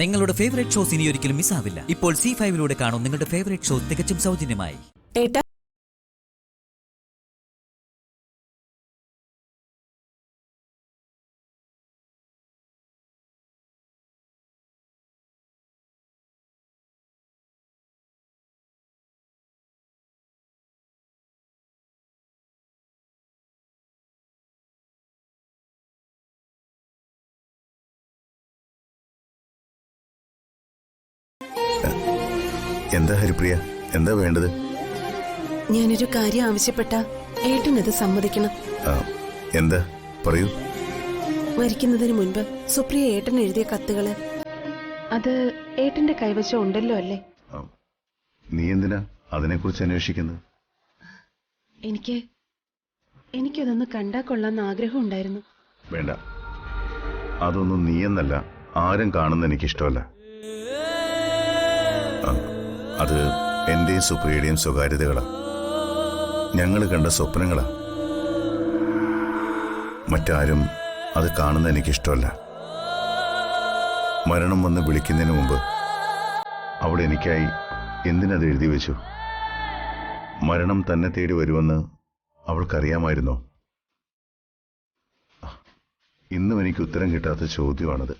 നിങ്ങളുടെ favourite shows ഇനി ഒരിക്കലും മിസ്സാവില്ല. ഇപ്പോൾ C5 കാണും നിങ്ങളുടെ ഫേവറേറ്റ് ഷോ തികച്ചും സൗജന്യമായി. എന്താ ഹരിപ്രിയ, എന്താ വേണ്ടത്? ഞാനൊരു കാര്യം ആവശ്യപ്പെട്ട ഏട്ടനത് സമ്മതിക്കണം. എന്താ പറയൂ. മരിക്കുന്നതിന് മുൻപ് സുപ്രിയ ഏട്ടൻ എഴുതിയ കത്തുകള് അത് ഏട്ടന്റെ കൈവശം ഉണ്ടല്ലോ അല്ലേ? നീ എന്തിനാ അതിനെക്കുറിച്ച് അന്വേഷിക്കുന്നത്? എനിക്കതൊന്ന് കണ്ടാ കൊള്ളാന്ന് ആഗ്രഹം ഉണ്ടായിരുന്നു. വേണ്ട, അതൊന്നും നീയെന്നല്ല ആരും കാണുന്ന എനിക്കിഷ്ടമല്ല. അത് എന്റെയും സുപ്രിയയുടെയും സ്വകാര്യതകളാ, ഞങ്ങൾ കണ്ട സ്വപ്നങ്ങളാ. മറ്റാരും അത് കാണുന്ന എനിക്കിഷ്ടമല്ല. മരണം വന്ന് വിളിക്കുന്നതിന് മുമ്പ് അവൾ എനിക്കായി എന്തിനത് എഴുതി വെച്ചു? മരണം തന്നെ തേടി വരുമെന്ന് അവൾക്കറിയാമായിരുന്നോ? ഇന്നും എനിക്ക് ഉത്തരം കിട്ടാത്ത ചോദ്യമാണത്.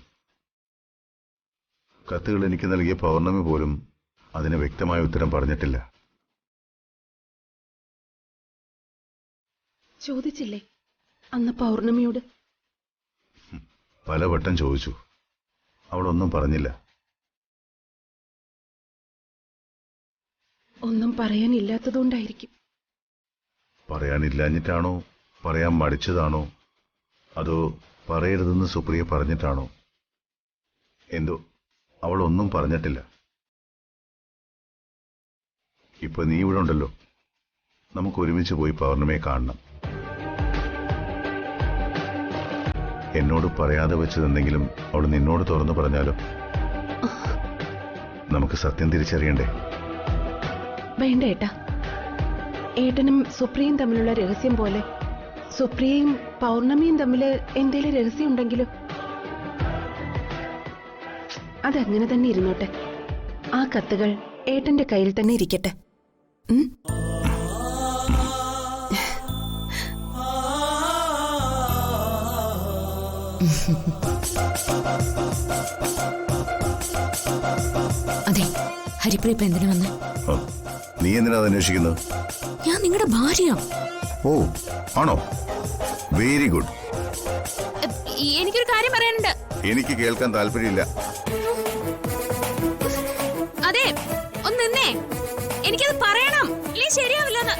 കത്തുകൾ എനിക്ക് നൽകിയ പൗർണമി പോലും അതിന് വ്യക്തമായ ഉത്തരം പറഞ്ഞിട്ടില്ല. ചോദിച്ചില്ലേ അന്ന് പൗർണമിയോട്? പലവട്ടം ചോദിച്ചു, അവളൊന്നും പറഞ്ഞില്ല. ഒന്നും പറയാനില്ലാത്തതുകൊണ്ടായിരിക്കും. പറയാനില്ലാഞ്ഞിട്ടാണോ, പറയാൻ മടിച്ചതാണോ, അതോ പറയരുതെന്ന് സുപ്രിയ പറഞ്ഞിട്ടാണോ? എന്തോ അവളൊന്നും പറഞ്ഞിട്ടില്ല. ഇപ്പൊ നീ ഇവിടെ ഉണ്ടല്ലോ, നമുക്ക് ഒരുമിച്ച് പോയി പൗർണമിയെ കാണണം. എന്നോട് പറയാതെ വെച്ചതെന്തെങ്കിലും അവൾ നിന്നോട് തുറന്നു പറഞ്ഞാലോ? നമുക്ക് സത്യം തിരിച്ചറിയണ്ടേ? വേണ്ട ഏട്ടാ, ഏട്ടനും സുപ്രിയയും തമ്മിലുള്ള രഹസ്യം പോലെ സുപ്രിയയും പൗർണമിയും തമ്മിൽ എന്തേലും രഹസ്യം ഉണ്ടെങ്കിലും അതങ്ങനെ തന്നെ ഇരുന്നോട്ടെ. ആ കത്തുകൾ ഏട്ടന്റെ കയ്യിൽ തന്നെ ഇരിക്കട്ടെ. അതെ, ഹരിപ്രിയ ഇപ്പൊ എന്തിനു വന്ന്? നീ എന്തിനാ അന്വേഷിക്കുന്നത്? ഞാൻ നിങ്ങളുടെ ഭാര്യ. ഓ ആണോ? Very good. എനിക്കൊരു കാര്യം പറയാനുണ്ട്. എനിക്ക് കേൾക്കാൻ താല്പര്യമില്ല. അതെ, ഒന്ന് നിന്നേ, എനിക്കത് പറയണം. ഇല്ലേ ശരിയാവില്ലെന്ന്.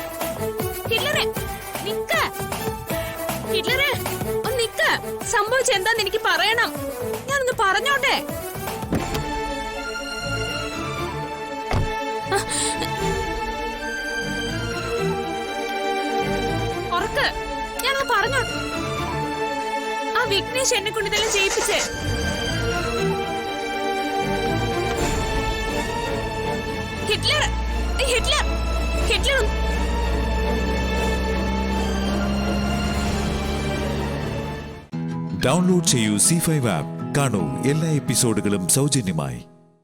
ഹിറ്റ്ലറെ നിക്ക്, ഹിറ്റ്ലറെ ഒന്ന് നിക്ക്. സംഭവിച്ചെന്താന്ന് എനിക്ക് പറയണം. ഞാനൊന്ന് പറഞ്ഞോട്ടെ. ഉറക്ക്, ഞാനൊന്ന് പറഞ്ഞോട്ടെ. ആ വിഘ്നേഷ് എന്നെ കൊണ്ട് ഇതെല്ലാം ചെയ്യിപ്പിച്ചേ. ഹിറ്റ്ലർ ഹിറ്റ്ലർ ഹിറ്റ്ലർ ഡൗൺലോഡ് ചെയ്യൂ C5 ആപ്പ്. കാണൂ എല്ലാ എപ്പിസോഡുകളും സൗജന്യമായി.